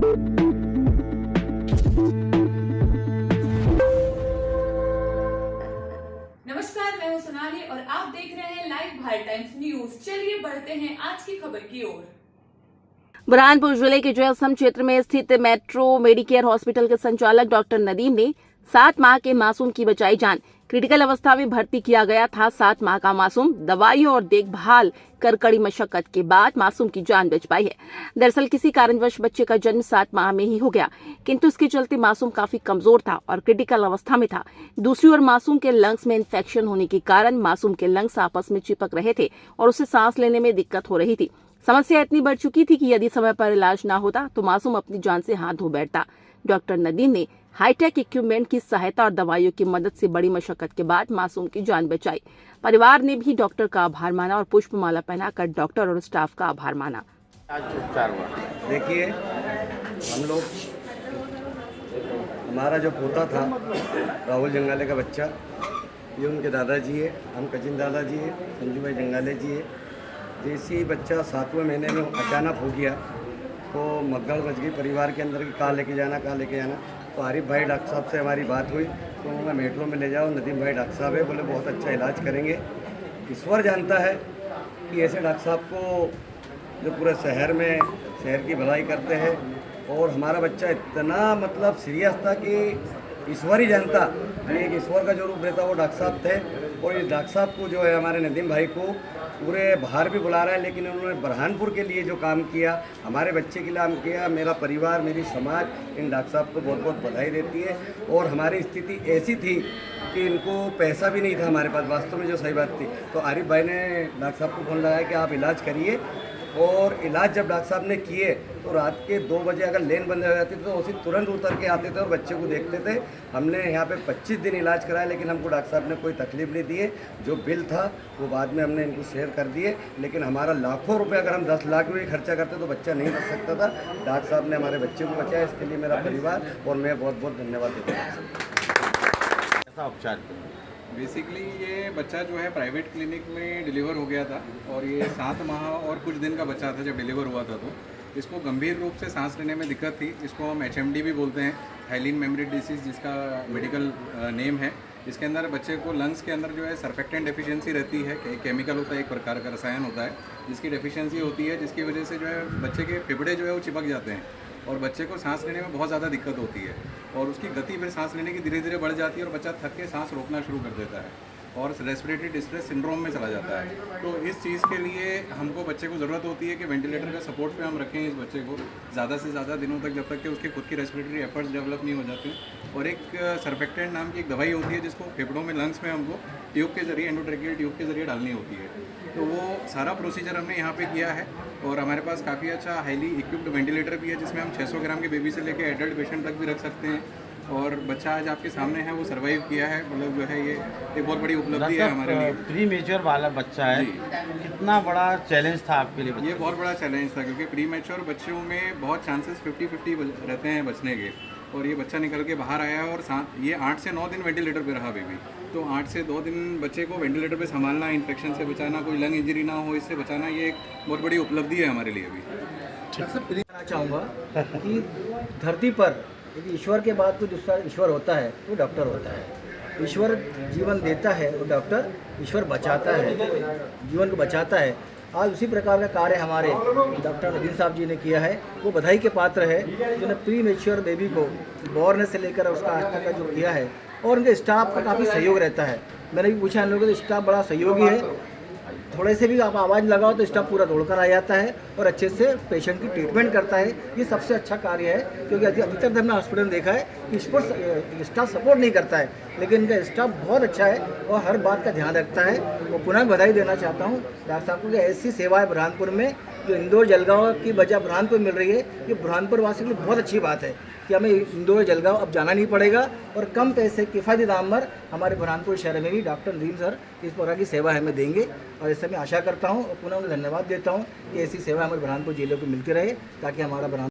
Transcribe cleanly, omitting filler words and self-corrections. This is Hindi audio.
नमस्कार, मैं हूं सोनाली और आप देख रहे हैं लाइव भारत टाइम्स न्यूज। चलिए बढ़ते हैं आज की खबर की ओर। बुरहानपुर जिले के जयसम क्षेत्र में स्थित मेट्रो मेडिकेयर हॉस्पिटल के संचालक डॉक्टर नदीम ने 7 माह के मासूम की बचाई जान। क्रिटिकल अवस्था में भर्ती किया गया था 7 माह का मासूम। दवाइयों और देखभाल कर कड़ी मशक्कत के बाद मासूम की जान बच पाई है। दरअसल किसी कारणवश बच्चे का जन्म 7 माह में ही हो गया, किंतु इसके चलते मासूम काफी कमजोर था और क्रिटिकल अवस्था में था। दूसरी ओर मासूम के लंग्स में इन्फेक्शन होने के कारण मासूम के लंग्स आपस में चिपक रहे थे और उसे सांस लेने में दिक्कत हो रही थी। समस्या इतनी बढ़ चुकी थी कि यदि समय पर इलाज न होता तो मासूम अपनी जान से हाथ धो बैठता। डॉक्टर नदीम ने हाईटेक इक्विपमेंट की सहायता और दवाइयों की मदद से बड़ी मशक्कत के बाद मासूम की जान बचाई। परिवार ने भी डॉक्टर का आभार माना और पुष्पमाला पहनाकर डॉक्टर और स्टाफ का आभार माना। आज उपचार हुआ। देखिए, हम लोग हमारा जो पोता था राहुल जंगाले का बच्चा, ये उनके दादाजी है, हम कजिन दादाजी है, संजू भाई जंगाले जी है। जैसे ही बच्चा 7वें महीने में अचानक हो गया तो मगड़ बच गई परिवार के अंदर कि कहाँ लेके जाना। तो आरिफ भाई डॉक्टर साहब से हमारी बात हुई तो मैं मेट्रो में ले जाओ, नदीम भाई डॉक्टर साहब है, बोले बहुत अच्छा इलाज करेंगे। ईश्वर जानता है कि ऐसे डॉक्टर साहब को जो पूरे शहर की भलाई करते हैं। और हमारा बच्चा इतना मतलब सीरियस था कि ईश्वर ही जानता, एक ईश्वर का जो रूप रहता वो डॉक्टर साहब थे। और इस डॉक्टर साहब को जो है हमारे नदीम भाई को पूरे बाहर भी बुला रहा है, लेकिन उन्होंने बुरहानपुर के लिए जो काम किया, हमारे बच्चे के लिए काम किया, मेरा परिवार मेरी समाज इन डॉक्टर साहब को बहुत बहुत बधाई देती है। और हमारी स्थिति ऐसी थी कि इनको पैसा भी नहीं था हमारे पास, वास्तव में जो सही बात थी। तो आरिफ भाई ने डॉक्टर साहब को फोन लगाया कि आप इलाज करिए। और इलाज जब डॉक्टर साहब ने किए तो रात के 2 बजे अगर लेन बंद हो जाती तो उसी तुरंत उतर के आते थे और बच्चे को देखते थे। हमने यहाँ पे 25 दिन इलाज कराया, लेकिन हमको डॉक्टर साहब ने कोई तकलीफ नहीं दी है। जो बिल था वो बाद में हमने इनको शेयर कर दिए, लेकिन हमारा लाखों रुपए अगर हम 10 लाख भी खर्चा करते तो बच्चा नहीं बच सकता था। डॉक्टर साहब ने हमारे बच्चे को बचाया, इसके लिए मेरा परिवार और मैं बहुत बहुत धन्यवाद देता हूँ। ऐसा उपचार बेसिकली ये बच्चा जो है प्राइवेट क्लिनिक में डिलीवर हो गया था और ये 7 माह और कुछ दिन का बच्चा था जब डिलीवर हुआ था। तो इसको गंभीर रूप से सांस लेने में दिक्कत थी। इसको हम HMD भी बोलते हैं, हाइलिन मेम्ब्रेन डिसीज़, जिसका मेडिकल नेम है। इसके अंदर बच्चे को लंग्स के अंदर जो है सर्फेक्टेंट डेफिशिएंसी रहती है। एक केमिकल होता है, एक प्रकार का रसायन होता है जिसकी डेफिशिएंसी होती है, जिसकी वजह से जो है बच्चे के फेफड़े जो है वो चिपक जाते हैं और बच्चे को सांस लेने में बहुत ज़्यादा दिक्कत होती है और उसकी गति फिर सांस लेने की धीरे धीरे बढ़ जाती है और बच्चा थक के सांस रोकना शुरू कर देता है और रेस्पिरेटरी डिस्ट्रेस सिंड्रोम में चला जाता है। तो इस चीज़ के लिए हमको बच्चे को ज़रूरत होती है कि वेंटिलेटर का सपोर्ट पे हम रखें इस बच्चे को ज़्यादा से ज़्यादा दिनों तक, जब तक कि उसकी खुद की रेस्पिरेटरी एफर्ट्स डेवलप नहीं हो जाते। और एक सर्फेक्टेंट नाम की एक दवाई होती है जिसको फेफड़ों में, लंग्स में हमको ट्यूब के जरिए, एंडोट्रेकियल ट्यूब के जरिए डालनी होती है। तो वो सारा प्रोसीजर हमने यहाँ पे किया है और हमारे पास काफ़ी अच्छा हाईली इक्विप्ड वेंटिलेटर भी है जिसमें हम 600 ग्राम के बेबी से लेकर एडल्ट पेशेंट तक भी रख सकते हैं। और बच्चा आज आपके सामने है, वो सर्वाइव किया है। मतलब जो है ये एक बहुत बड़ी उपलब्धि है हमारे लिए। प्री मेच्योर वाला बच्चा है, कितना बड़ा चैलेंज था आपके लिए? ये बहुत बड़ा चैलेंज था क्योंकि प्री मेच्योर बच्चों में बहुत चांसेस 50-50 रहते हैं बचने के। और ये बच्चा निकल के बाहर आया है और ये 8 से 9 दिन वेंटिलेटर पे रहा बेबी। तो 8 से 2 दिन बच्चे को वेंटिलेटर पे संभालना, इन्फेक्शन से बचाना, कोई लंग इंजरी ना हो इससे बचाना, ये एक बहुत बड़ी उपलब्धि है हमारे लिए भी। कहना चाहूँगा कि धरती पर यदि ईश्वर के बाद कोई दूसरा ईश्वर होता है वो डॉक्टर होता है। ईश्वर जीवन देता है और डॉक्टर ईश्वर बचाता है, जीवन को बचाता है। आज उसी प्रकार का कार्य हमारे डॉक्टर नदीम साहब जी ने किया है। वो बधाई के पात्र है जिन्होंने प्री मेच्योर बेबी को बॉर्न से लेकर उसका आज तक का जो किया है। और उनके स्टाफ का काफ़ी सहयोग रहता है। मैंने भी पूछा इन लोगों का, स्टाफ बड़ा सहयोगी है। थोड़े से भी आप आवाज़ लगाओ तो स्टाफ पूरा दौड़कर आ जाता है और अच्छे से पेशेंट की ट्रीटमेंट करता है। ये सबसे अच्छा कार्य है क्योंकि अधिकतर हमने हॉस्पिटल में देखा है कि स्टाफ सपोर्ट नहीं करता है, लेकिन इनका स्टाफ बहुत अच्छा है और हर बात का ध्यान रखता है। और पुनः बधाई देना चाहता हूँ डॉक्टर साहब को कि ऐसी सेवा है बुरहानपुर में जो इंदौर जलगांव की बजाय बुरहानपुर मिल रही है। ये बुरहानपुर वासी के लिए बहुत अच्छी बात है कि हमें इंदौर जलगांव अब जाना नहीं पड़ेगा और कम पैसे किफ़ायती दाम पर हमारे बुरहानपुर शहर में भी डॉक्टर नदीम सर इस प्रकार की सेवा हमें देंगे। और इससे मैं आशा करता हूँ और पुनः उन्हें धन्यवाद देता हूँ कि ऐसी सेवा हमारे बुरहानपुर जिले को मिलती रहे ताकि हमारा बुरहान